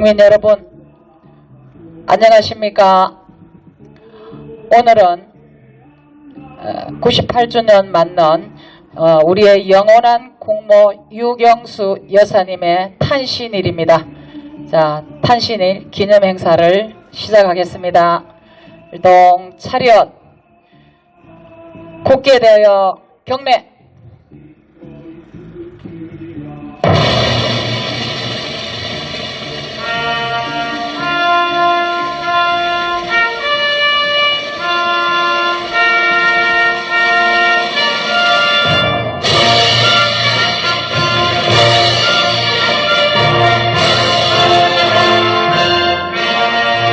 국민 여러분, 안녕하십니까? 오늘은 98주년 맞는 우리의 영원한 국모 유경수 여사님의 탄신일입니다. 자, 탄신일 기념 행사를 시작하겠습니다. 일동 차렷, 굳게 되어 경례.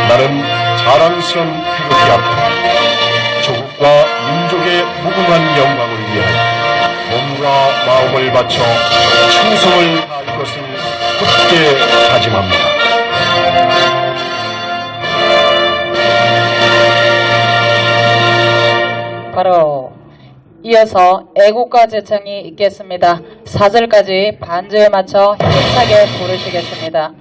나는 자랑스러운 태극기 앞에 조국과 민족의 무궁한 영광을 위하여 몸과 마음을 바쳐 충성을 다할 것을 굳게 다짐합니다. 바로 이어서 애국가 제청이 있겠습니다. 4절까지 반주에 맞춰 힘차게 부르시겠습니다.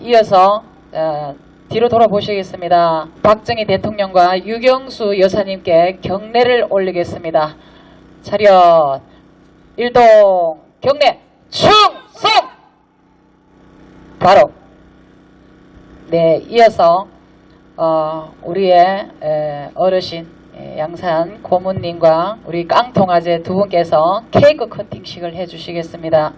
이어서 뒤로 돌아보시겠습니다. 박정희 대통령과 유경수 여사님께 경례를 올리겠습니다. 차렷 일동 경례 충성! 바로 네, 이어서 우리의 어르신 양산 고문님과 우리 깡통아재 두 분께서 케이크 커팅식을 해주시겠습니다.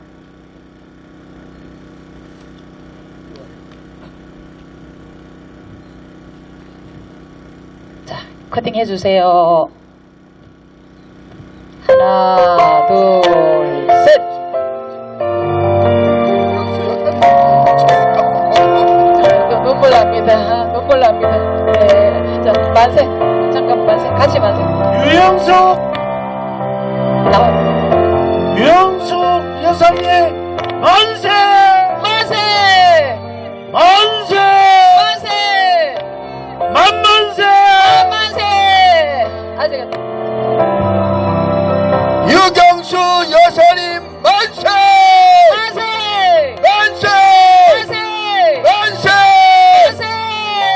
자, 커팅 해주세요. 하나, 둘, 셋. 눈물 납니다. 눈물 납니다. 네, 자, 만세. 잠깐 만세. 같이 만세. 유영숙 나와. 유영숙 여사님 만세! 만세! 만세! 만세! 만만세! 만세! 아직 유경수 여사님 만세! 만세! 만세! 만세! 만세! 만세!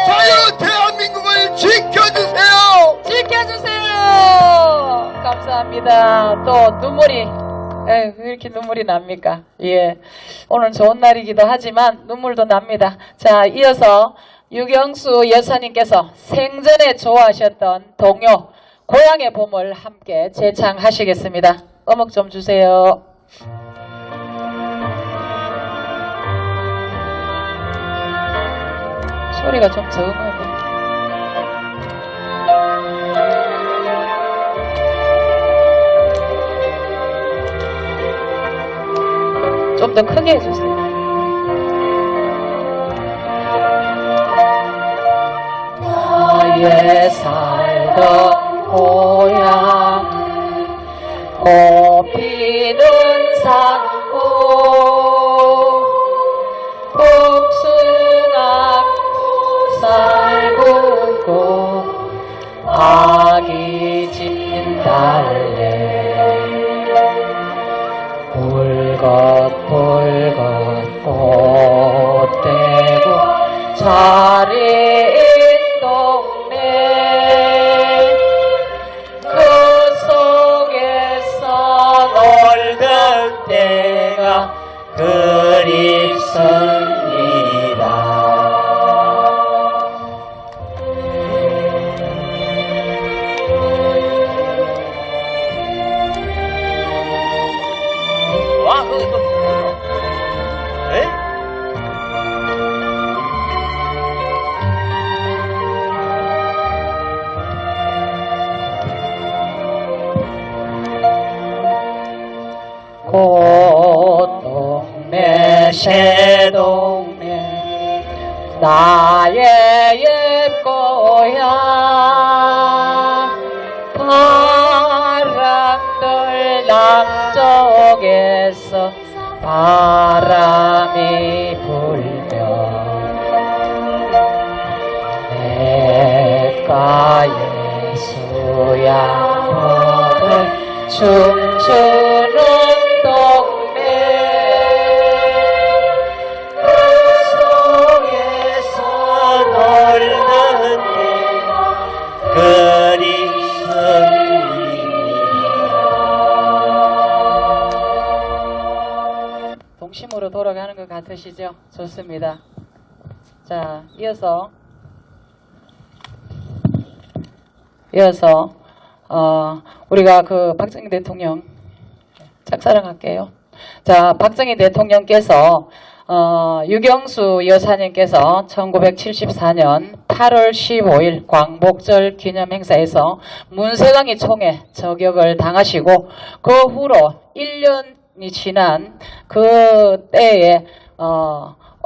자유 대한민국을 지켜주세요! 지켜주세요. 감사합니다. 또 눈물이 왜 이렇게 눈물이 납니까? 예, 오늘 좋은 날이기도 하지만 눈물도 납니다. 자, 이어서 유경수 여사님께서 생전에 좋아하셨던 동요 고향의 봄을 함께 재창하시겠습니다. 음악 좀 주세요. 소리가 좀 적은데. 좀 더 크게 해주세요. 나의 살던 고향 꽃피는 산골 복숭아 쌀 굽고 아기 진달래 붉었붉었 꽃대고 자리인 동네 그 속에서 놀던 때가 그립습니다. 와, 그거 에? 꽃동네 새동네 나의 옛 고향 바람들 남쪽에서 바람이 불며 냇가에 수양버들 춤추는 동네 그 속에서 놀는 때가 그립습니다. 동심으로 돌아가는 것 같으시죠? 좋습니다. 자, 이어서 우리가 그 박정희 대통령 짝사랑할게요. 자, 박정희 대통령께서 유경수 여사님께서 1974년 8월 15일 광복절 기념행사에서 문세광이 총에 저격을 당하시고 그 후로 1년이 지난 그 때에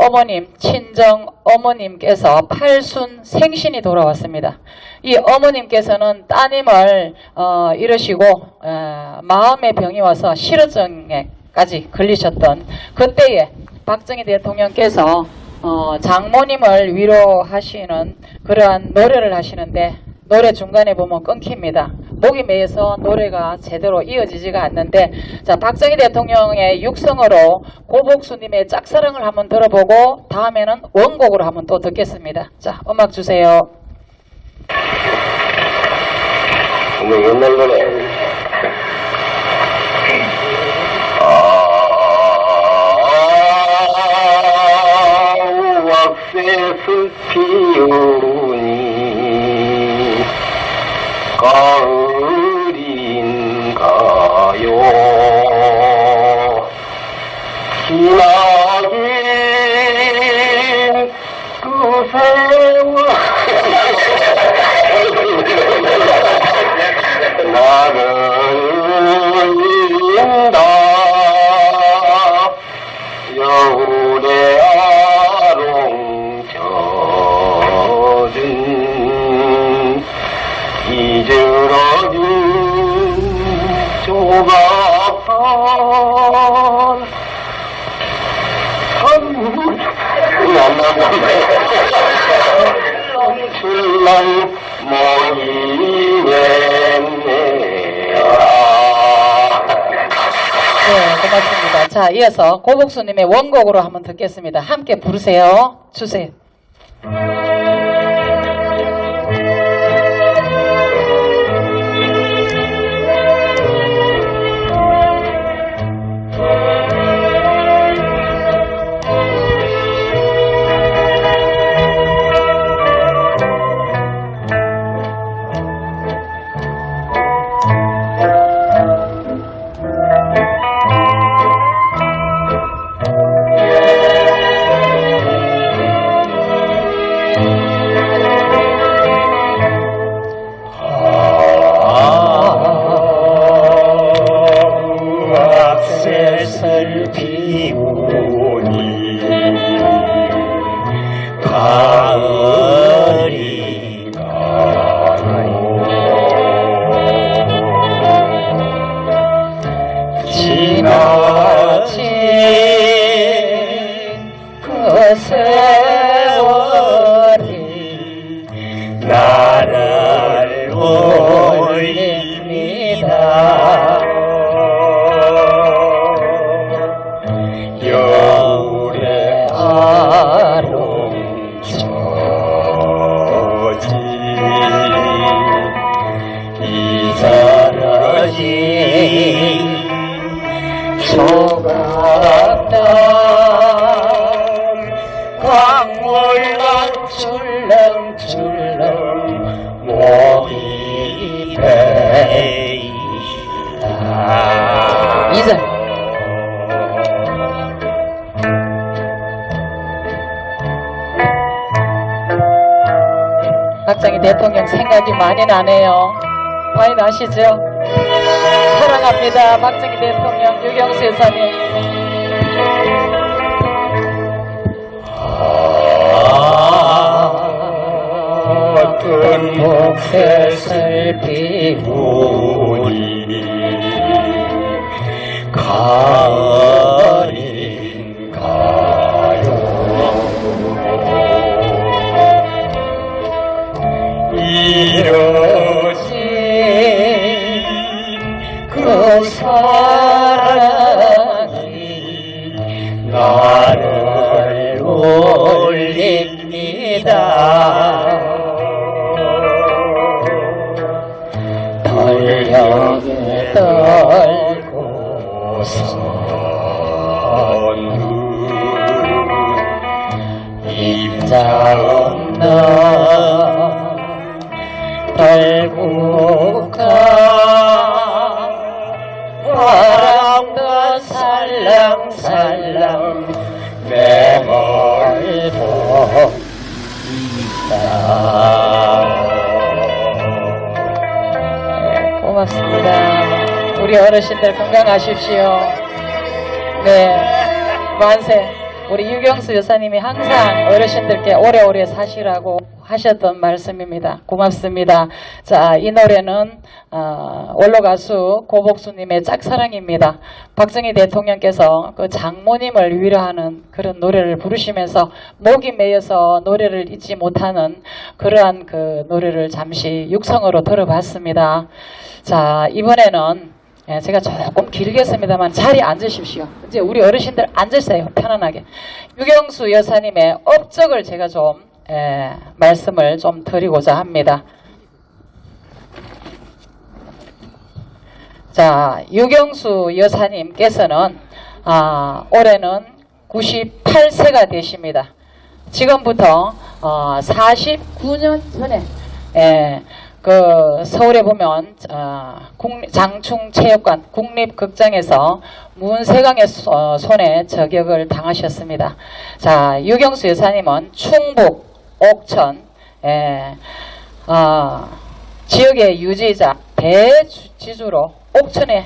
어머님, 친정 어머님께서 팔순 생신이 돌아왔습니다. 이 어머님께서는 따님을 잃으시고 마음의 병이 와서 실어증에까지 걸리셨던 그때에 박정희 대통령께서 장모님을 위로하시는 그러한 노래를 하시는데 노래 중간에 보면 끊깁니다. 목이 메여서 노래가 제대로 이어지지가 않는데, 자, 박정희 대통령의 육성으로 고복수님의 짝사랑을 한번 들어보고 다음에는 원곡으로 한번 또 듣겠습니다. 자, 음악 주세요. 정말 옛날 노래. 왁새스 피우니 가을인가요. 지나긴 그 세월 나는 인다 여울의 아롱젖은 이즈러진 조각한 출렁출렁 모이겠네요. 네, 고맙습니다. 자, 이어서 고복수님의 원곡으로 한번 듣겠습니다. 함께 부르세요. 주세요. 왁새를 피우니 가을인가요. 지나친 그 세월이 나를 올립니다. 여울의 아롱젖이 이사라진 조각난 광물만 출렁출렁 몸이 베이다. 이제 박정희 대통령 생각이 많이 나네요. 많이 나시죠? 사랑합니다. 박정희 대통령, 유경수 여사님. 어떤 목셋을 피우니 가을인가요. 이러진 그 사랑이 나를 올립니다. 덜령에 떨고선 임자 없는 달구가 바람도 살랑살랑 내몰고 있다. 네, 고맙습니다. 우리 어르신들 건강하십시오. 네, 만세. 우리 유경수 여사님이 항상 어르신들께 오래오래 사시라고 하셨던 말씀입니다. 고맙습니다. 자, 이 노래는 원로 가수 고복수님의 짝사랑입니다. 박정희 대통령께서 그 장모님을 위로하는 그런 노래를 부르시면서 목이 메여서 노래를 잊지 못하는 그러한 그 노래를 잠시 육성으로 들어봤습니다. 자, 이번에는 제가 조금 길게 했습니다만 자리에 앉으십시오. 이제 우리 어르신들 앉으세요. 편안하게. 유경수 여사님의 업적을 제가 좀 말씀을 좀 드리고자 합니다. 자, 유경수 여사님께서는 올해는 98세가 되십니다. 지금부터 49년 전에 그 서울에 보면 장충체육관 국립극장에서 문세강의 손에 저격을 당하셨습니다. 자, 유경수 여사님은 충북 옥천 지역의 유지자 대지주로 옥천의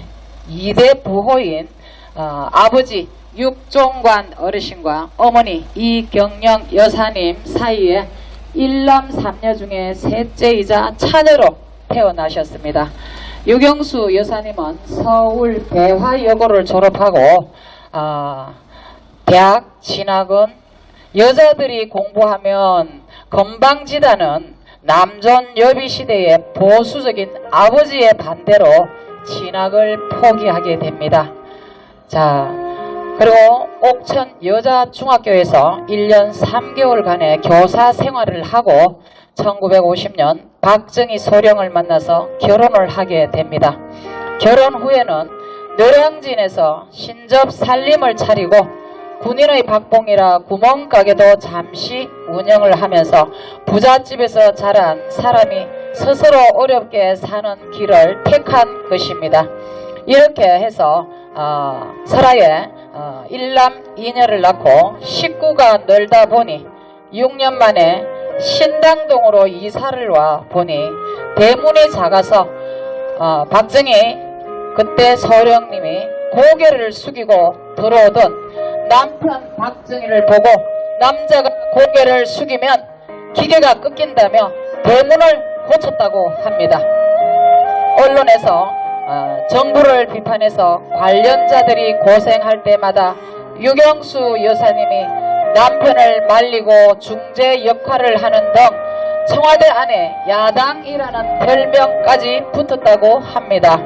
2대 부호인 아버지 육종관 어르신과 어머니 이경영 여사님 사이에 1남 3녀 중에 셋째이자 차녀로 태어나셨습니다. 유경수 여사님은 서울 배화여고를 졸업하고 대학 진학은 여자들이 공부하면 건방지다는 남존 여비시대의 보수적인 아버지의 반대로 진학을 포기하게 됩니다. 자, 그리고 옥천 여자중학교에서 1년 3개월간의 교사 생활을 하고 1950년 박정희 소령을 만나서 결혼을 하게 됩니다. 결혼 후에는 노량진에서 신접 살림을 차리고 군인의 박봉이라 구멍가게도 잠시 운영을 하면서 부잣집에서 자란 사람이 스스로 어렵게 사는 길을 택한 것입니다. 이렇게 해서 설화에 1남 2녀를 낳고 식구가 늘다 보니 6년 만에 신당동으로 이사를 와 보니 대문이 작아서 박정희 그때 소령님이 고개를 숙이고 들어오던 남편 박정희를 보고 남자가 고개를 숙이면 기계가 꺾인다며 대문을 고쳤다고 합니다. 언론에서 정부를 비판해서 관련자들이 고생할 때마다 유경수 여사님이 남편을 말리고 중재 역할을 하는 등 청와대 안에 야당이라는 별명까지 붙었다고 합니다.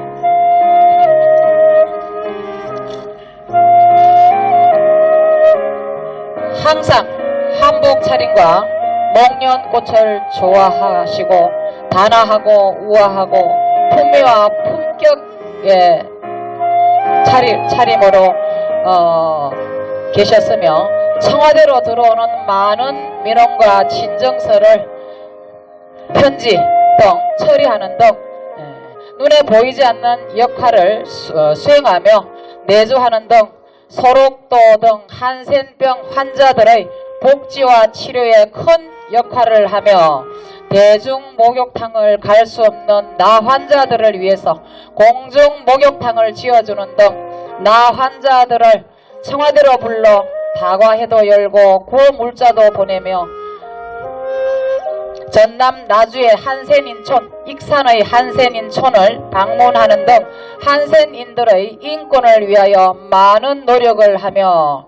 항상 한복 차림과 목련꽃을 좋아하시고 단아하고 우아하고 품위와 품격의 차림으로 계셨으며 청와대로 들어오는 많은 민원과 진정서를 편지 등 처리하는 등 눈에 보이지 않는 역할을 수행하며 내조하는 등 소록도 등 한센병 환자들의 복지와 치료에 큰 역할을 하며 대중 목욕탕을 갈 수 없는 나 환자들을 위해서 공중 목욕탕을 지어주는 등 나 환자들을 청와대로 불러 다과회도 열고 고물자도 보내며 전남 나주의 한센인촌, 익산의 한센인촌을 방문하는 등 한센인들의 인권을 위하여 많은 노력을 하며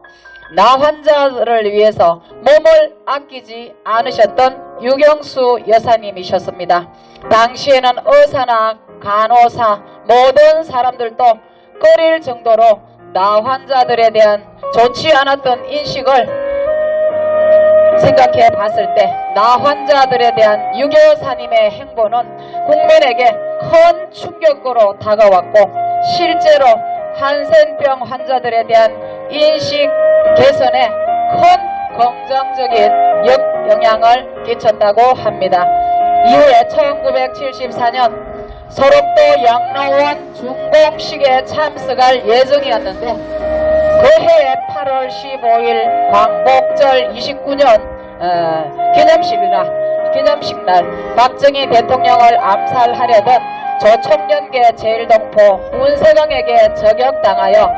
나 환자들을 위해서 몸을 아끼지 않으셨던 유경수 여사님이셨습니다. 당시에는 의사나 간호사 모든 사람들도 꺼릴 정도로 나 환자들에 대한 좋지 않았던 인식을 생각해 봤을 때 나 환자들에 대한 유교사님의 행보는 국민에게 큰 충격으로 다가왔고 실제로 한센병 환자들에 대한 인식 개선에 큰 긍정적인 영향을 끼쳤다고 합니다. 이후에 1974년 소록도 양로원 중공식에 참석할 예정이었는데 그 해에 8월 15일 광복절 29년 기념식 날 박정희 대통령을 암살하려던 조총련계 제일동포 문세강에게 저격당하여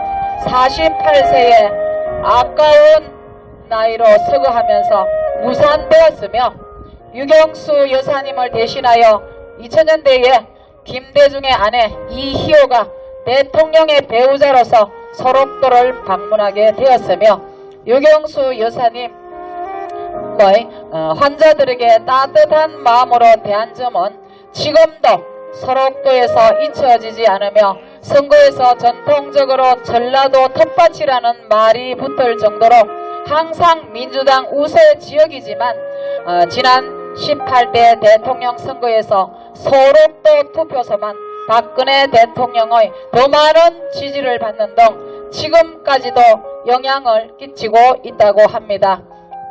48세에 아까운 나이로 서거하면서 무산되었으며 유경수 여사님을 대신하여 2000년대에 김대중의 아내 이희호가 대통령의 배우자로서 소록도를 방문하게 되었으며 유경수 여사님 환자들에게 따뜻한 마음으로 대한 점은 지금도 소록도에서 잊혀지지 않으며 선거에서 전통적으로 전라도 텃밭이라는 말이 붙을 정도로 항상 민주당 우세 지역이지만 지난 18대 대통령 선거에서 소록도 투표소만 박근혜 대통령의 더 많은 지지를 받는 등 지금까지도 영향을 끼치고 있다고 합니다.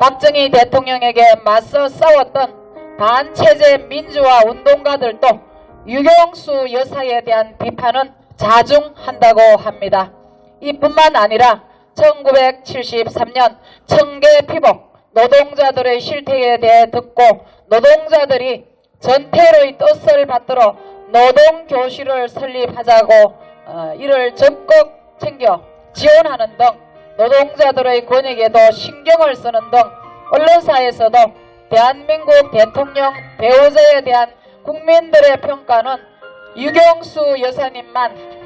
박정희 대통령에게 맞서 싸웠던 반체제 민주화 운동가들도 유경수 여사에 대한 비판은 자중한다고 합니다. 이뿐만 아니라 1973년 청계 피복 노동자들의 실태에 대해 듣고 노동자들이 전태의 뜻을 받들어 노동교실을 설립하자고 이를 적극 챙겨 지원하는 등 노동자들의 권익에도 신경을 쓰는 등 언론사에서도 대한민국 대통령 배우자에 대한 국민들의 평가는 유경수 여사님만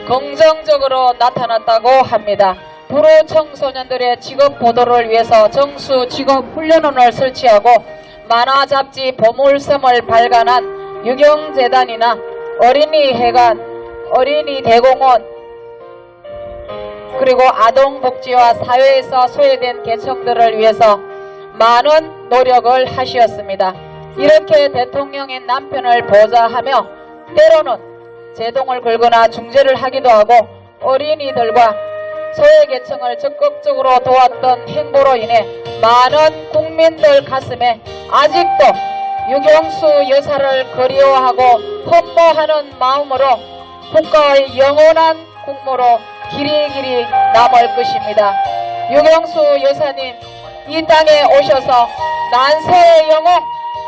긍정적으로 나타났다고 합니다. 불우 청소년들의 직업 보도를 위해서 정수 직업 훈련원을 설치하고 만화 잡지 보물섬을 발간한 유경재단이나 어린이회관, 어린이대공원 그리고 아동복지와 사회에서 소외된 계층들을 위해서 많은 노력을 하셨습니다. 이렇게 대통령인 남편을 보좌하며 때로는 제동을 걸거나 중재를 하기도 하고 어린이들과 소외계층을 적극적으로 도왔던 행보로 인해 많은 국민들 가슴에 아직도 유경수 여사를 그리워하고 흠모하는 마음으로 국가의 영원한 국무로 길이길이 남을 것입니다. 유경수 여사님 이 땅에 오셔서 난세의 영웅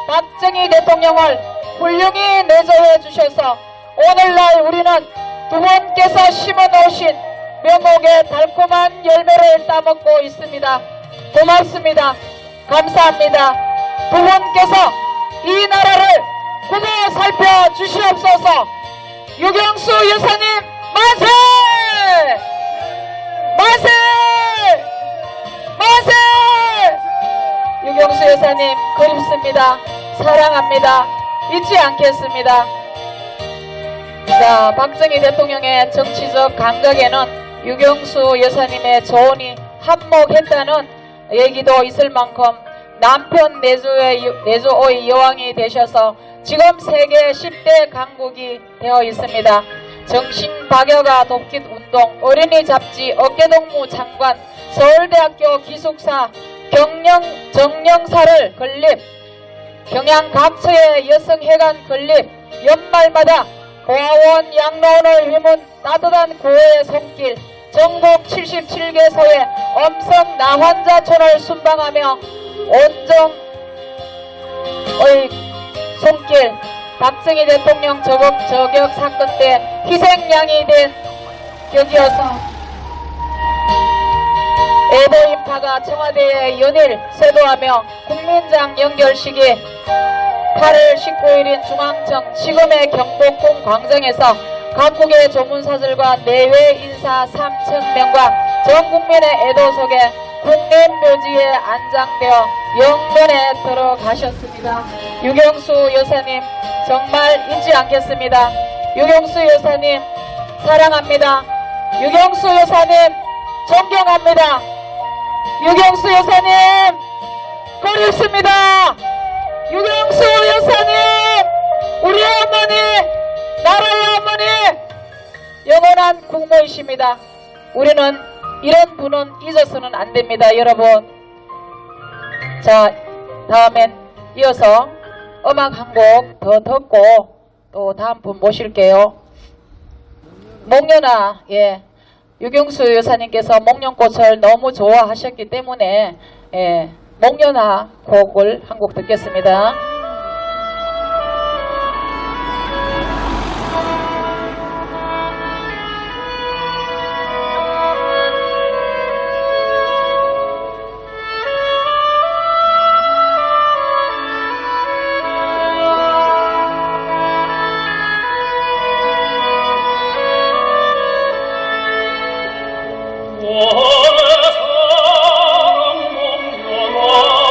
박정희 대통령을 훌륭히 내조해 주셔서 오늘날 우리는 두 분께서 심어놓으신 명곡의 달콤한 열매를 따먹고 있습니다. 고맙습니다. 감사합니다. 두 분께서 이 나라를 구보 살펴주시옵소서. 유경수 여사님 만세! 만세! 만세! 유경수 여사님 그립습니다. 사랑합니다. 잊지 않겠습니다. 자, 박정희 대통령의 정치적 감각에는 유경수 여사님의 조언이 한몫했다는 얘기도 있을 만큼 남편 내조의 여왕이 되셔서 지금 세계 10대 강국이 되어 있습니다. 정신박여가 돕기 운동, 어린이 잡지, 어깨동무 장관, 서울대학교 기숙사, 정령사를 건립, 경양 각처의 여성회관 건립, 연말마다 고아원 양로원을 휘문 따뜻한 구호의 손길, 전국 77개소의 엄성 나환자촌을 순방하며 온정의 손길, 박정희 대통령 저격 사건 때 희생양이 된 격이어서 애도 인파가 청와대에 연일 세도하며 국민장 연결식이 8월 19일인 중앙청 지금의 경복궁 광장에서 각국의 조문사들과 내외 인사 3,000명과 전 국민의 애도 속에 국립묘지에 안장되어 영면에 들어가셨습니다. 유경수 여사님 정말 잊지 않겠습니다. 유경수 여사님 사랑합니다. 유경수 여사님 존경합니다. 유경수 여사님 그립습니다. 유경수 여사님 우리 어머니 나라의 어머니 영원한 국모이십니다. 우리는 이런 분은 잊어서는 안 됩니다. 여러분. 자, 다음엔 이어서 음악 한 곡 더 듣고 또 다음 분 모실게요. 목련아, 예, 유경수 여사님께서 목련꽃을 너무 좋아하셨기 때문에 목련아 곡을 한 곡 듣겠습니다. 원의 사랑 목련아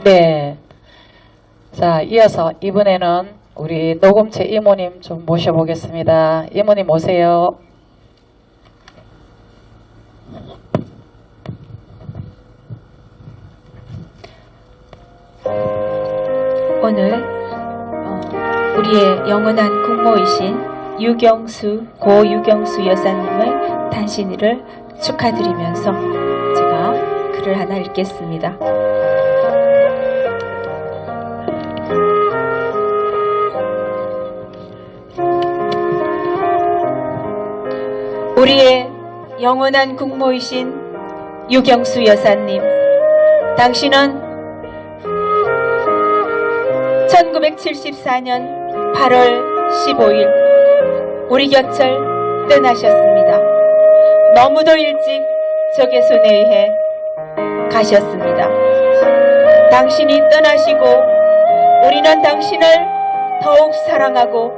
네. 자, 이어서 이번에는 우리 녹음체 이모님 좀 모셔보겠습니다. 이모님 오세요. 오늘 우리의 영원한 국모이신 고 유경수 여사님의 단신일을 축하드리면서 제가 글을 하나 읽겠습니다. 우리의 영원한 국모이신 유경수 여사님, 당신은 1974년 8월 15일 우리 곁을 떠나셨습니다. 너무도 일찍 적의 손에 의해 가셨습니다. 당신이 떠나시고 우리는 당신을 더욱 사랑하고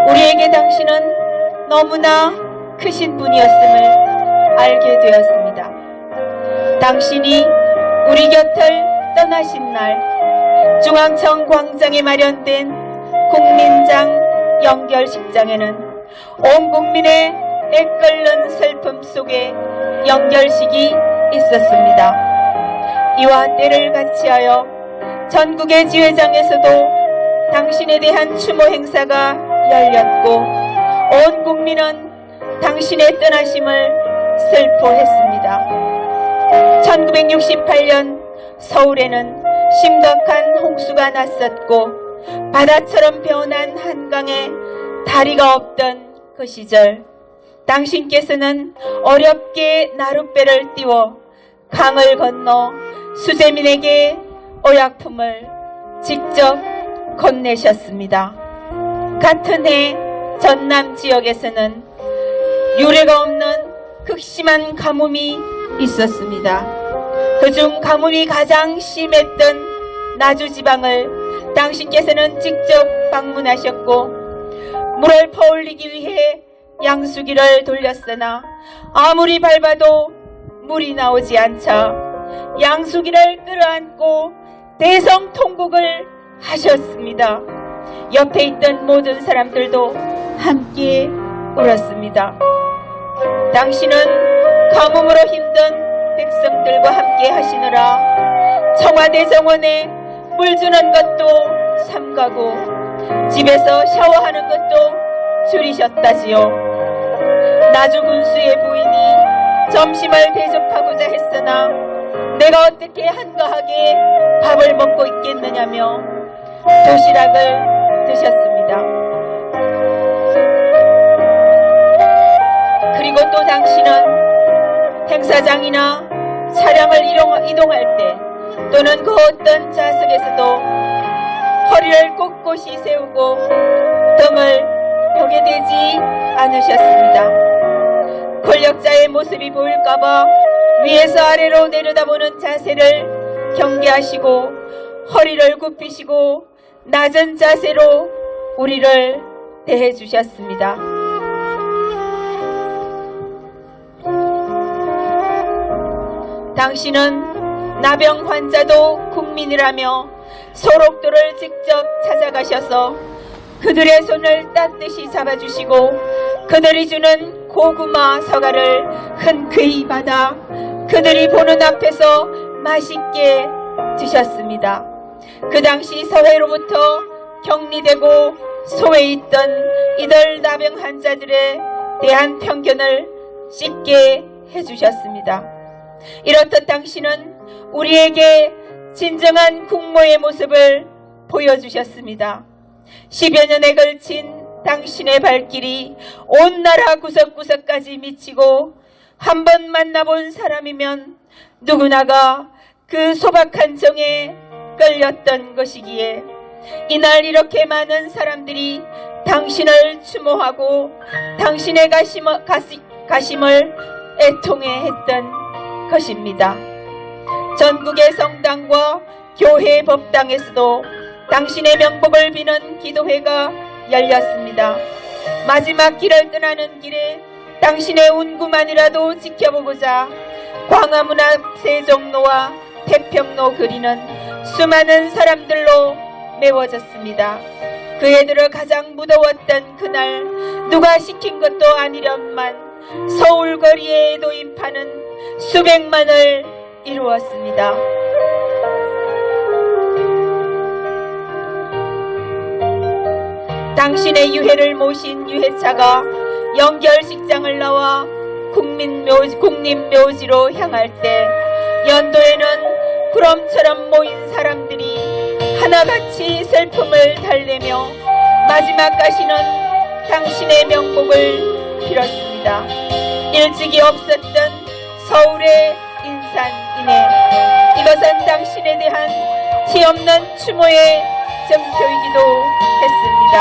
우리에게 당신은 너무나 크신 분이었음을 알게 되었습니다. 당신이 우리 곁을 떠나신 날 중앙청 광장에 마련된 국민장 연결식장에는 온 국민의 애끓는 슬픔 속에 연결식이 있었습니다. 이와 때를 같이하여 전국의 지회장에서도 당신에 대한 추모 행사가 열렸고 온 국민은 당신의 떠나심을 슬퍼했습니다. 1968년 서울에는 심각한 홍수가 났었고 바다처럼 변한 한강에 다리가 없던 그 시절 당신께서는 어렵게 나룻배를 띄워 강을 건너 수재민에게 의약품을 직접 건네셨습니다. 같은 해 전남 지역에서는 유례가 없는 극심한 가뭄이 있었습니다. 그중 가뭄이 가장 심했던 나주지방을 당신께서는 직접 방문하셨고 물을 퍼올리기 위해 양수기를 돌렸으나 아무리 밟아도 물이 나오지 않자 양수기를 끌어안고 대성통곡을 하셨습니다. 옆에 있던 모든 사람들도 함께 울었습니다. 당신은 가뭄으로 힘든 백성들과 함께 하시느라 청와대 정원에 물 주는 것도 삼가고 집에서 샤워하는 것도 줄이셨다지요. 나주 군수의 부인이 점심을 대접하고자 했으나 내가 어떻게 한가하게 밥을 먹고 있겠느냐며 도시락을 드셨습니다. 그리고 또 당신은 행사장이나 차량을 이동할 때 또는 그 어떤 좌석에서도 허리를 꼿꼿이 세우고 등을 벽에 대지 않으셨습니다. 권력자의 모습이 보일까봐 위에서 아래로 내려다보는 자세를 경계하시고 허리를 굽히시고 낮은 자세로 우리를 대해주셨습니다. 당신은 나병 환자도 국민이라며 소록도를 직접 찾아가셔서 그들의 손을 따뜻이 잡아주시고 그들이 주는 고구마 서가를 흔쾌히 받아 그들이 보는 앞에서 맛있게 드셨습니다. 그 당시 사회로부터 격리되고 소외 있던 이들 나병 환자들에 대한 편견을 씻게 해주셨습니다. 이렇듯 당신은 우리에게 진정한 국모의 모습을 보여주셨습니다. 10여 년에 걸친 당신의 발길이 온 나라 구석구석까지 미치고 한 번 만나본 사람이면 누구나가 그 소박한 정에 끌렸던 것이기에 이날 이렇게 많은 사람들이 당신을 추모하고 당신의 가심을 애통해 했던 것입니다. 전국의 성당과 교회 법당에서도 당신의 명복을 비는 기도회가 열렸습니다. 마지막 길을 떠나는 길에 당신의 운구만이라도 지켜보고자 광화문 앞 세종로와 태평로 거리는 수많은 사람들로 메워졌습니다. 그에 들어 가장 무더웠던 그날 누가 시킨 것도 아니련만 서울 거리에 도입하는 수백만을 이루었습니다. 당신의 유해를 모신 유해차가 영결식장을 나와 국립묘지로 향할 때 연도에는 구름처럼 모인 사람들이 하나같이 슬픔을 달래며 마지막 가시는 당신의 명복을 빌었습니다. 일찍이 없었던 서울의 인산이네, 이것은 당신에 대한 티없는 추모의 증표이기도 했습니다.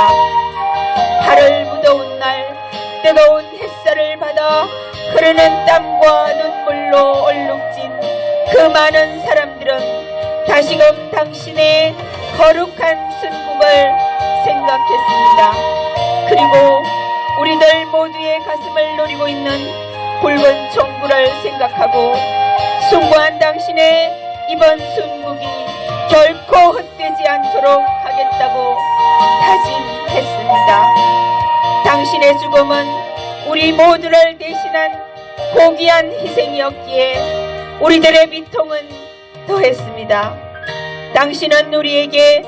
8월 무더운 날 뜨거운 햇살을 받아 흐르는 땀과 눈물로 얼룩진 그 많은 사람들은 다시금 당신의 거룩한 순국을 생각했습니다. 그리고 우리들 모두의 가슴을 노리고 있는 붉은 총구를 생각하고 숭고한 당신의 이번 순국이 결코 헛되지 않도록 하겠다고 다짐했습니다. 당신의 죽음은 우리 모두를 대신한 고귀한 희생이었기에 우리들의 비통은 더했습니다. 당신은 우리에게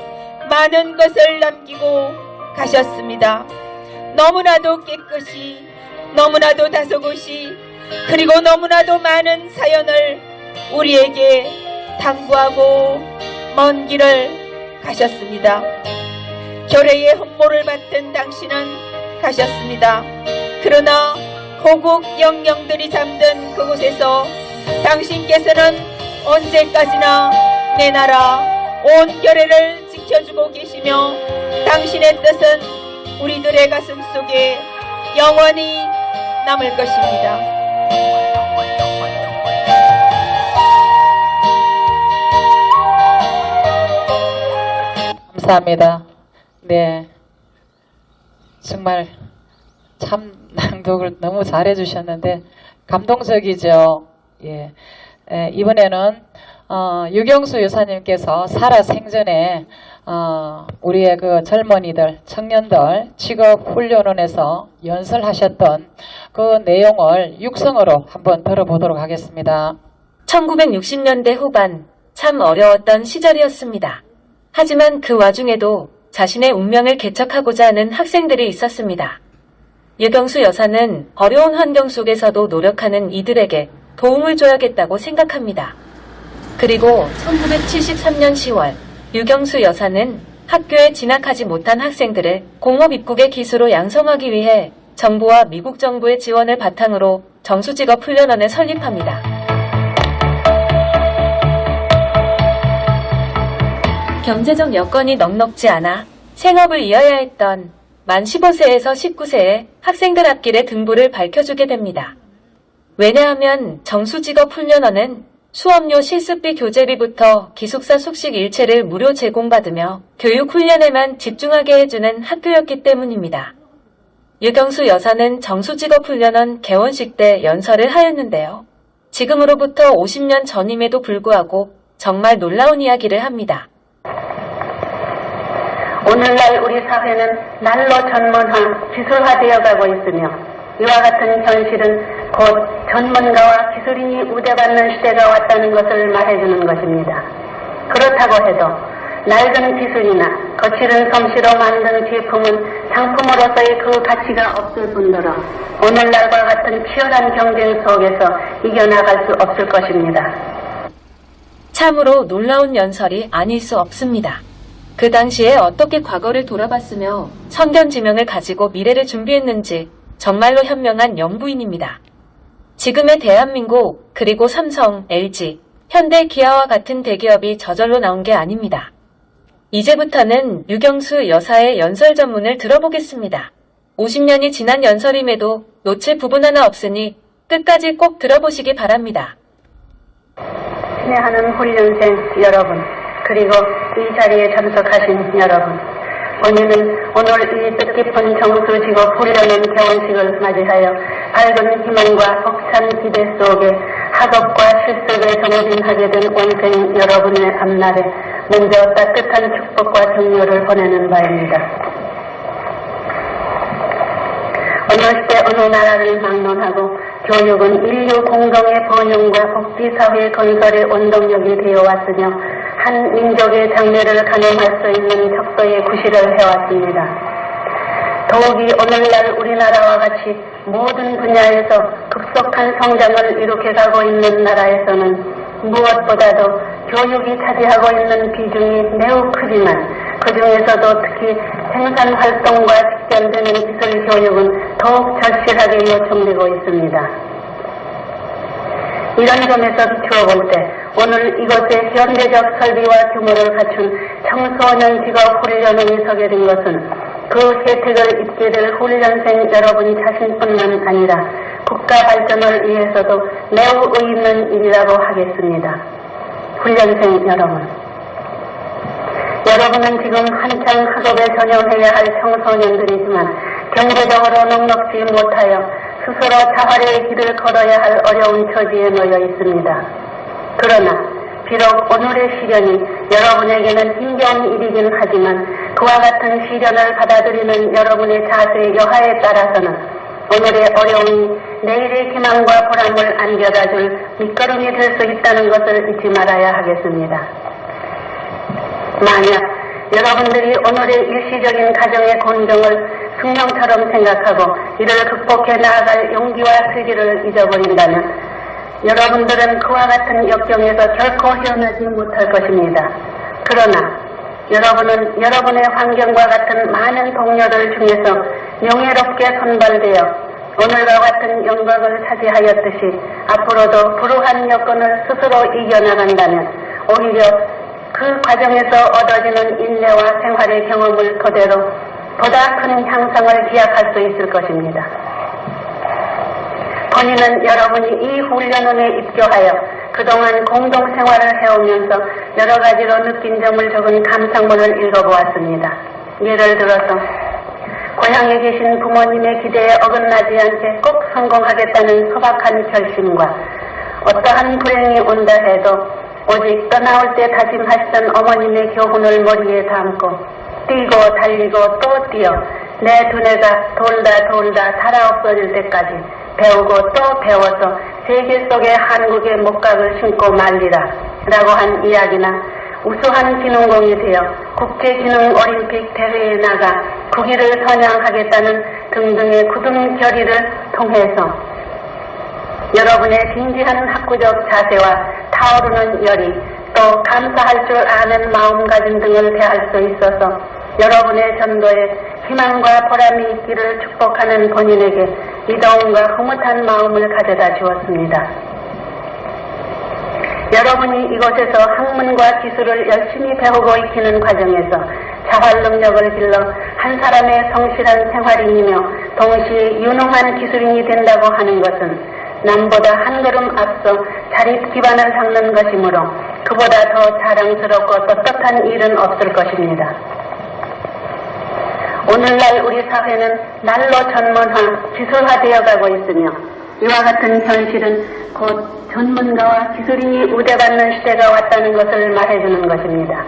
많은 것을 남기고 가셨습니다. 너무나도 깨끗이, 너무나도 다소곳이, 그리고 너무나도 많은 사연을 우리에게 당부하고 먼 길을 가셨습니다. 결의의 흠모를 받던 당신은 가셨습니다. 그러나 고국 영령들이 잠든 그곳에서 당신께서는 언제까지나 내 나라 온 결의를 지켜주고 계시며 당신의 뜻은 우리들의 가슴 속에 영원히 남을 것입니다. 감사합니다. 네, 정말 참 낭독을 너무 잘해 주셨는데 감동적이죠. 예, 이번에는 유경수 여사님께서 살아 생전에 우리의 그 젊은이들, 청년들 직업훈련원에서 연설하셨던 그 내용을 육성으로 한번 들어보도록 하겠습니다. 1960년대 후반 참 어려웠던 시절이었습니다. 하지만 그 와중에도 자신의 운명을 개척하고자 하는 학생들이 있었습니다. 유경수 여사는 어려운 환경 속에서도 노력하는 이들에게 도움을 줘야겠다고 생각합니다. 그리고 1973년 10월 유경수 여사는 학교에 진학하지 못한 학생들을 공업 입국의 기수로 양성하기 위해 정부와 미국 정부의 지원을 바탕으로 정수직업훈련원을 설립합니다. 경제적 여건이 넉넉지 않아 생업을 이어야 했던 만 15세에서 19세의 학생들 앞길에 등부를 밝혀주게 됩니다. 왜냐하면 정수직업훈련원은 수업료 실습비 교재비부터 기숙사 숙식 일체를 무료 제공받으며 교육훈련에만 집중하게 해주는 학교였기 때문입니다. 유경수 여사는 정수직업훈련원 개원식 때 연설을 하였는데요. 지금으로부터 50년 전임에도 불구하고 정말 놀라운 이야기를 합니다. 오늘날 우리 사회는 날로 전문화, 기술화되어 가고 있으며 이와 같은 현실은 곧 전문가와 기술인이 우대받는 시대가 왔다는 것을 말해주는 것입니다. 그렇다고 해도 낡은 기술이나 거칠은 솜씨로 만든 제품은 상품으로서의 그 가치가 없을 뿐더러 오늘날과 같은 치열한 경쟁 속에서 이겨나갈 수 없을 것입니다. 참으로 놀라운 연설이 아닐 수 없습니다. 그 당시에 어떻게 과거를 돌아봤으며 선견지명을 가지고 미래를 준비했는지 정말로 현명한 연구인입니다. 지금의 대한민국, 그리고 삼성, LG, 현대, 기아와 같은 대기업이 저절로 나온 게 아닙니다. 이제부터는 유경수 여사의 연설 전문을 들어보겠습니다. 50년이 지난 연설임에도 놓칠 부분 하나 없으니 끝까지 꼭 들어보시기 바랍니다. 친애하는 훈련생 여러분, 그리고 이 자리에 참석하신 여러분, 오늘은 오늘 이 뜻깊은 정수직업 훈련원 개원식을 맞이하여 밝은 희망과 벅찬 기대 속에 학업과 실습에 정진하게 된 원생 여러분의 앞날에 먼저 따뜻한 축복과 격려를 보내는 바입니다. 어느 시대 어느 나라를 막론하고 교육은 인류 공동의 번영과 복지사회 건설의 원동력이 되어왔으며 한 민족의 장래를 가늠할 수 있는 척도의 구실을 해왔습니다. 더욱이 오늘날 우리나라와 같이 모든 분야에서 급속한 성장을 일으켜가고 있는 나라에서는 무엇보다도 교육이 차지하고 있는 비중이 매우 크지만 그 중에서도 특히 생산활동과 직결되는 기술 교육은 더욱 절실하게 요청되고 있습니다. 이런 점에서 비추어 볼 때 오늘 이곳에 현대적 설비와 규모를 갖춘 청소년 직업 훈련원이 서게 된 것은 그 혜택을 입게 될 훈련생 여러분 자신뿐만 아니라 국가 발전을 위해서도 매우 의의 있는 일이라고 하겠습니다. 훈련생 여러분, 여러분은 지금 한창 학업에 전념해야 할 청소년들이지만 경제적으로 넉넉지 못하여 스스로 자활의 길을 걸어야 할 어려운 처지에 놓여 있습니다. 그러나 비록 오늘의 시련이 여러분에게는 힘겨운 일이긴 하지만 그와 같은 시련을 받아들이는 여러분의 자세 여하에 따라서는 오늘의 어려움이 내일의 희망과 보람을 안겨다줄 밑거름이 될 수 있다는 것을 잊지 말아야 하겠습니다. 만약 여러분들이 오늘의 일시적인 가정의 곤경을 숙명처럼 생각하고 이를 극복해 나아갈 용기와 슬기를 잊어버린다면 여러분들은 그와 같은 역경에서 결코 헤어나지 못할 것입니다. 그러나 여러분은 여러분의 환경과 같은 많은 동료들 중에서 명예롭게 선발되어 오늘과 같은 영광을 차지하였듯이 앞으로도 불우한 여건을 스스로 이겨나간다면 오히려 그 과정에서 얻어지는 인내와 생활의 경험을 토대로 보다 큰 향상을 기약할 수 있을 것입니다. 본인은 여러분이 이 훈련원에 입교하여 그동안 공동생활을 해오면서 여러 가지로 느낀 점을 적은 감상문을 읽어보았습니다. 예를 들어서 고향에 계신 부모님의 기대에 어긋나지 않게 꼭 성공하겠다는 소박한 결심과 어떠한 불행이 온다 해도 오직 떠나올 때 다짐하시던 어머님의 교훈을 머리에 담고 뛰고 달리고 또 뛰어 내 두뇌가 돌다 살아 없어질 때까지 배우고 또 배워서 세계 속의 한국의 목각을 신고 말리라 라고 한 이야기나 우수한 기능공이 되어 국제기능올림픽 대회에 나가 국위를 선양하겠다는 등등의 굳은 결의를 통해서 여러분의 진지한 학구적 자세와 타오르는 열의 또 감사할 줄 아는 마음가짐 등을 대할 수 있어서 여러분의 전도에 희망과 보람이 있기를 축복하는 본인에게 이더움과 흐뭇한 마음을 가져다 주었습니다. 여러분이 이곳에서 학문과 기술을 열심히 배우고 익히는 과정에서 자활 능력을 길러 한 사람의 성실한 생활인이며 동시에 유능한 기술인이 된다고 하는 것은 남보다 한 걸음 앞서 자립 기반을 닦는 것이므로 그보다 더 자랑스럽고 떳떳한 일은 없을 것입니다. 오늘날 우리 사회는 날로 전문화, 기술화되어 가고 있으며 이와 같은 현실은 곧 전문가와 기술인이 우대받는 시대가 왔다는 것을 말해주는 것입니다.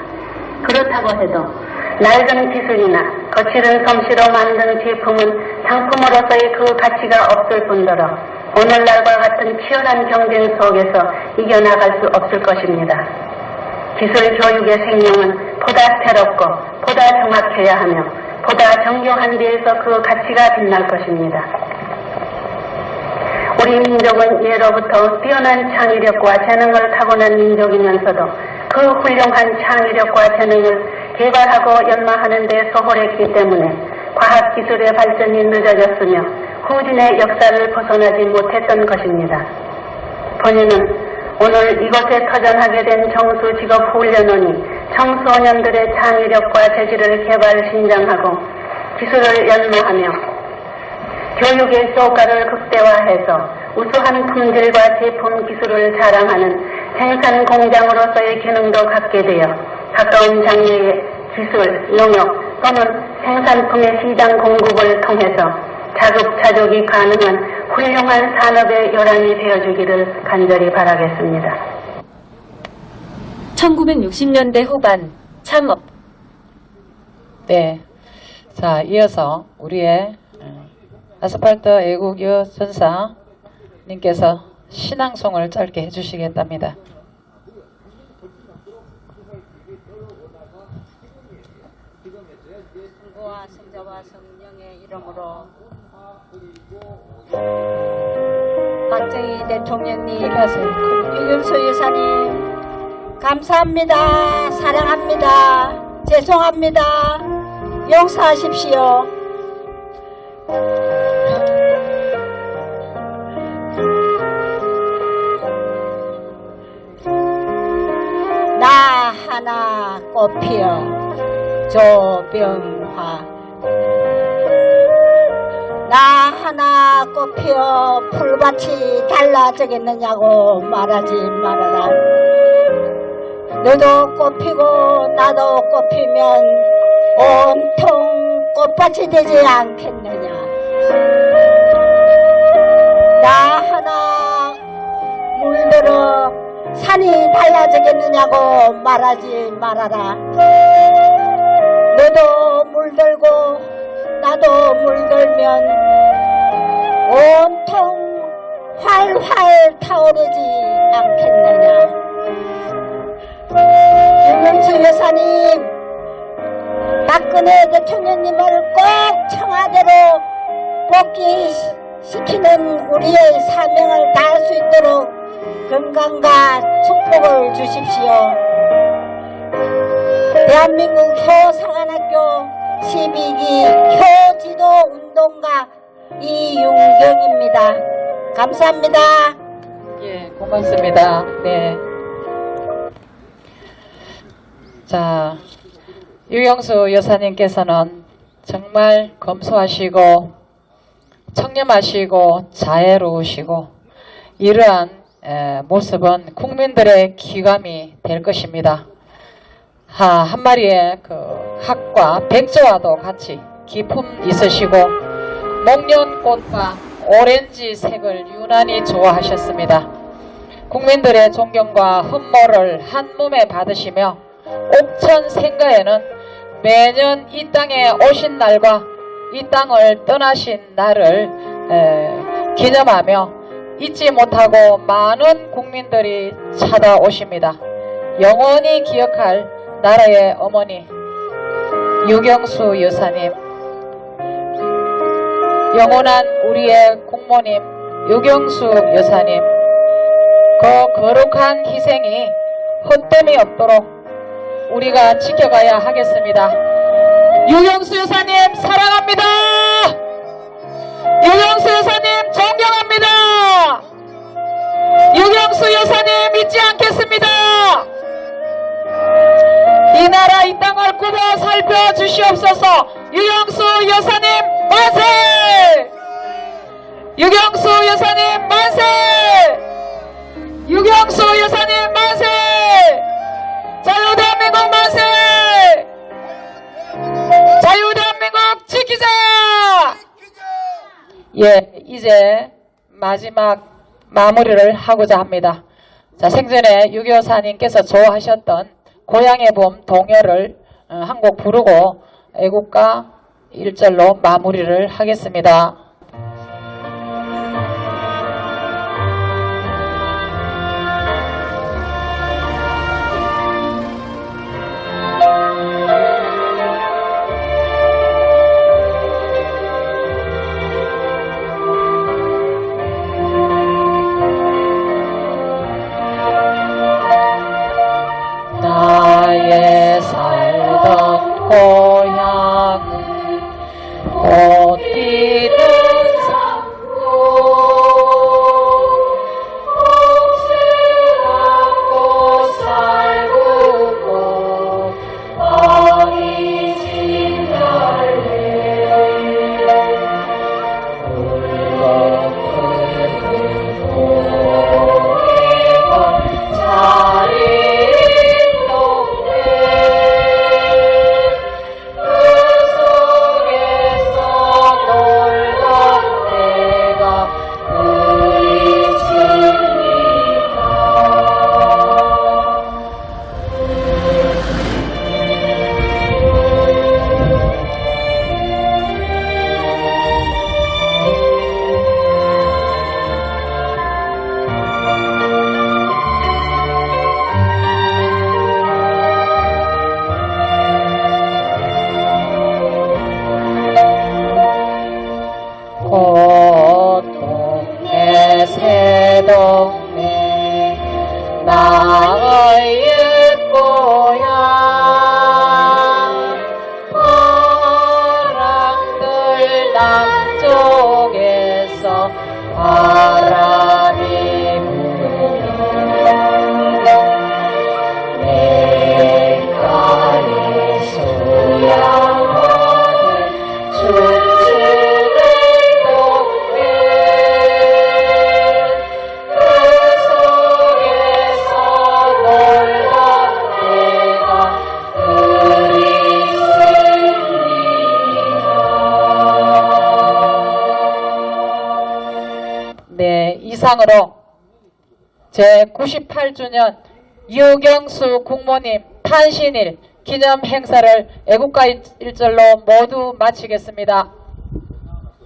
그렇다고 해도 낡은 기술이나 거칠은 솜씨로 만든 제품은 상품으로서의 그 가치가 없을 뿐더러 오늘날과 같은 치열한 경쟁 속에서 이겨나갈 수 없을 것입니다. 기술 교육의 생명은 보다 새롭고 보다 정확해야 하며 보다 정교한 데에서 그 가치가 빛날 것입니다. 우리 민족은 예로부터 뛰어난 창의력과 재능을 타고난 민족이면서도 그 훌륭한 창의력과 재능을 개발하고 연마하는 데 소홀했기 때문에 과학기술의 발전이 늦어졌으며 후진의 역사를 벗어나지 못했던 것입니다. 본인은 오늘 이곳에 터전하게 된 정수직업훈련원이 청소년들의 창의력과 재질을 개발 신장하고 기술을 연마하며 교육의 효과를 극대화해서 우수한 품질과 제품 기술을 자랑하는 생산 공장으로서의 기능도 갖게 되어 가까운 장래의 기술, 농업 또는 생산품의 시장 공급을 통해서 자급자족이 가능한 훌륭한 산업의 요람이 되어주기를 간절히 바라겠습니다. 1960년대 후반 참업 네. 자, 이어서 우리의 아스팔트 애국여 전사님께서 신앙송을 짧게 해주시겠답니다. 성부와 성자와 성령의 이름으로 박정희 대통령님, 유경수 여사님 감사합니다. 사랑합니다. 죄송합니다. 용서하십시오. 나 하나 꽃피어 조병화, 나 하나 꽃피어 풀밭이 달라지겠느냐고 말하지 말아라. 너도 꽃피고 나도 꽃피면 온통 꽃밭이 되지 않겠느냐. 나 하나 물들어 산이 달라지겠느냐고 말하지 말아라. 너도 물들고 나도 물들면 온통 활활 타오르지 않겠느냐. 유경수 여사님, 박근혜 대통령님을 꼭 청와대로 복귀시키는 우리의 사명을 다할 수 있도록 건강과 축복을 주십시오. 대한민국 효상한학교 12기 효지도 운동가 이윤경입니다. 감사합니다. 예, 고맙습니다. 네. 자, 유경수 여사님께서는 정말 검소하시고 청렴하시고 자애로우시고 이러한 모습은 국민들의 기감이 될 것입니다. 한 마리의 그 학과 백조와도 같이 기품 있으시고 목련꽃과 오렌지색을 유난히 좋아하셨습니다. 국민들의 존경과 흠모를 한 몸에 받으시며 옥천생가에는 매년 이 땅에 오신 날과 이 땅을 떠나신 날을 기념하며 잊지 못하고 많은 국민들이 찾아오십니다. 영원히 기억할 나라의 어머니 유경수 여사님, 영원한 우리의 국모님 유경수 여사님, 그 거룩한 희생이 헛됨이 없도록 우리가 지켜가야 하겠습니다. 유경수 여사님 사랑합니다. 유경수 여사님 존경합니다. 유경수 여사님 잊지 않겠습니다. 이 나라 이 땅을 꾸며 살펴주시옵소서. 유경수 여사님 만세! 유경수 여사님 만세! 유경수 여사님 만세! 자유대한민국 만세! 자유대한민국 지키자! 예, 이제 마지막 마무리를 하고자 합니다. 자, 생전에 유교사님께서 좋아하셨던 고향의 봄 동요를 한 곡 부르고 애국가 1절로 마무리를 하겠습니다. 나의 살던 고향은 꽃 피는 산고 옥새라고 살구고 어리진 달래 붉은 고개가 자리 영상으로 제98주년 유경수 국모님 탄신일 기념 행사를 애국가 일절로 모두 마치겠습니다.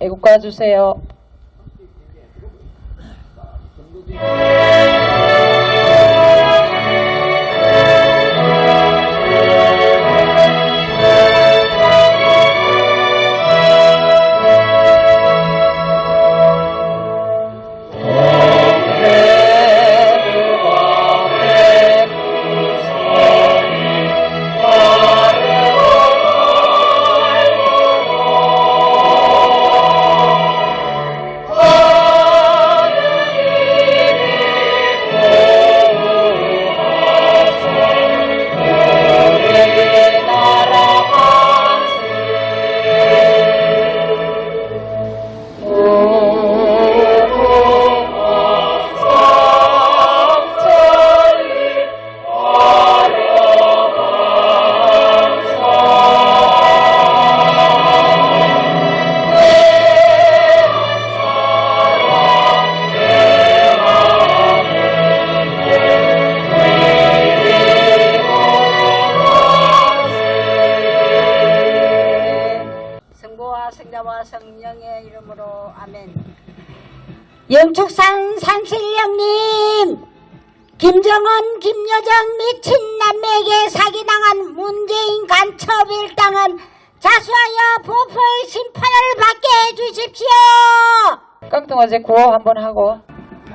애국가 주세요. 성부와 성자와 성령의 이름으로 아멘. 영축산 산신령님, 김정은, 김여정 및 친남매에게 사기당한 문재인 간첩 일당은 자수하여 부풀 심판을 받게 해주십시오. 깡통어제 구호 한번 하고.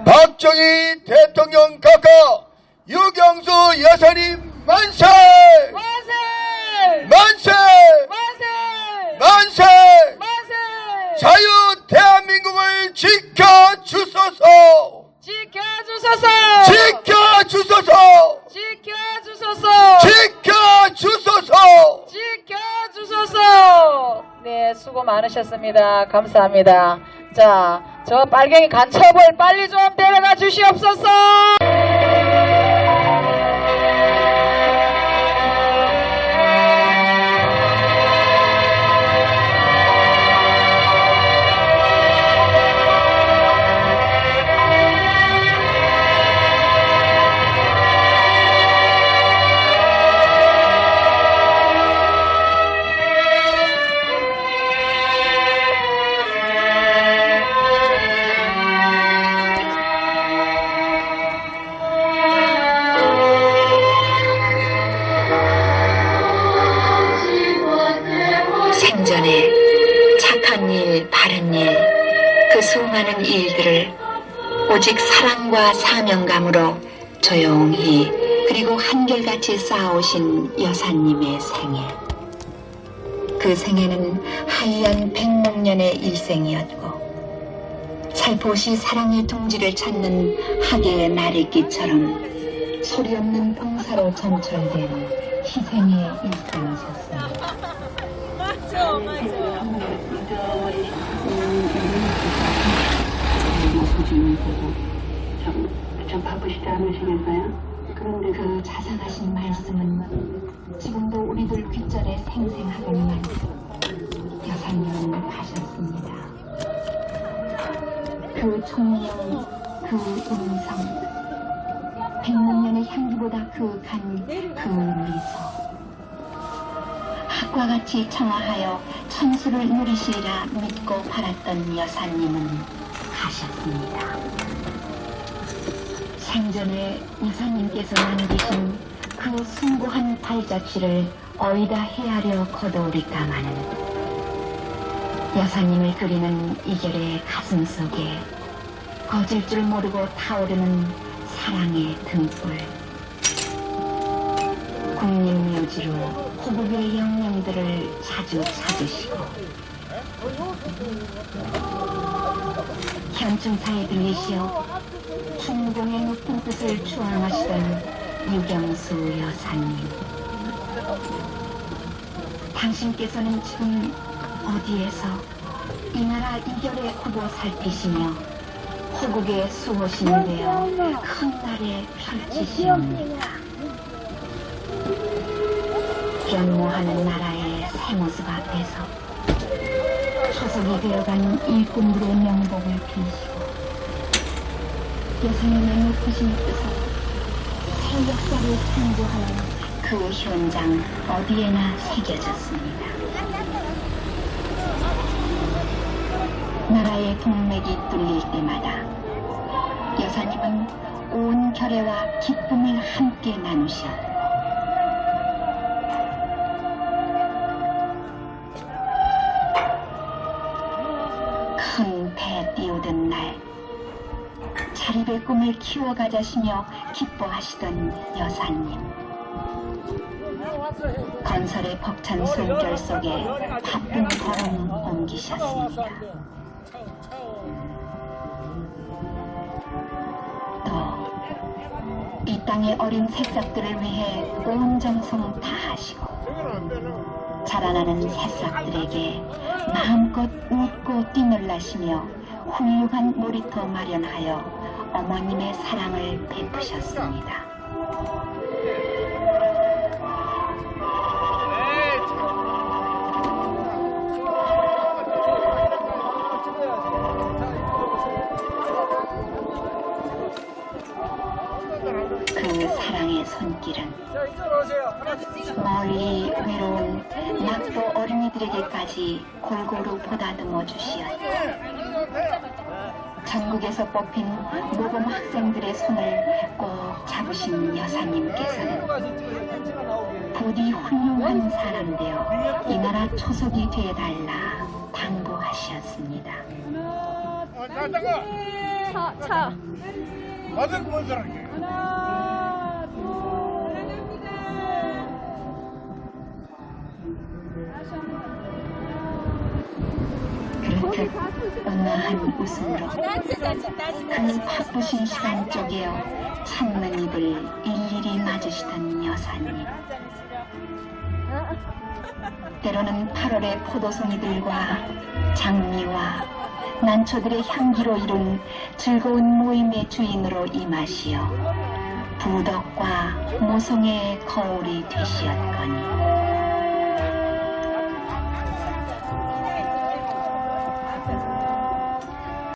박정희 대통령 각하 유경수 여사님 만세! 만세! 만세! 만세! 만세! 만세! 자유 대한민국을 지켜주소서! 지켜주소서! 지켜주소서! 지켜주소서! 지켜주소서! 지켜주소서! 네, 수고 많으셨습니다. 감사합니다. 자, 저 빨갱이 간첩을 빨리 좀 데려가 주시옵소서! 생전에 착한 일, 바른 일, 그 수많은 일들을 오직 사랑과 사명감으로 조용히 그리고 한결같이 쌓아오신 여사님의 생애. 그 생애는 하얀 백목년의 일생이었고 살포시 사랑의 둥지를 찾는 하계의 나리끼처럼 소리 없는 봉사로 점철된 희생의 일생이셨습니다. 좀 바쁘시지 않으시겠어요? 그런데 그 자상하신 말씀은 지금도 우리들 귓전에 생생하게만 여사님은 하셨습니다. 그 총명, 그 음성, 백만년의 향기보다 그 간, 그 미소. 학과 같이 청아하여 천수를 누리시리라 믿고 바랐던 여사님은 가셨습니다. 생전에 여사님께서 남기신 그 숭고한 발자취를 어이다 헤아려 거두리까마는 여사님을 그리는 이결의 가슴 속에 거질 줄 모르고 타오르는 사랑의 등불. 국립묘지로 호국의 영령들을 자주 찾으시고 현충사에 들리시어 중공의 높은 뜻을 추앙하시던 유경수 여사님. 당신께서는 지금 어디에서 이 나라 이결의 후보 살피시며 호국의 수호신이 되어 큰 날에 펼치시옵니까? 변모하는 나라의 새 모습 앞에서 초석이 되어간 일꾼들의 명복을 빌시고 여사님의 높으신 뜻은 새 역사를 창조하는 그 현장 어디에나 새겨졌습니다. 나라의 동맥이 뚫릴 때마다 여사님은 온 결애와 기쁨을 함께 나누셨고 큰 배 띄우던 날 자립의 꿈을 키워가자시며 기뻐하시던 여사님. 건설의 벅찬 숨결 속에 바쁜 걸음 옮기셨습니다. 또 이 땅의 어린 새싹들을 위해 온 정성 다하시고 자라나는 새싹들에게 마음껏 웃고 뛰놀라시며 훌륭한 놀이터 마련하여 어머님의 사랑을 베푸셨습니다. 그 사랑의 손길은 멀리 외로운 낙도 어린이들에게까지 골고루 보다듬어 주시었고 전국에서 뽑힌 모범 학생들의 손을 꼭 잡으신 여사님께서는 부디 훌륭한 사람 되어 이 나라 초석이 되어달라 당부하셨습니다. 차. 아들 뭔 사람이야? 하나, 둘, 그렇듯 온화한 웃음으로 그 바쁘신 시간 쪼개어 찾는 입을 일일이 맞으시던 여사님. 때로는 8월의 포도송이들과 장미와 난초들의 향기로 이룬 즐거운 모임의 주인으로 임하시어 부덕과 모성의 거울이 되시었거니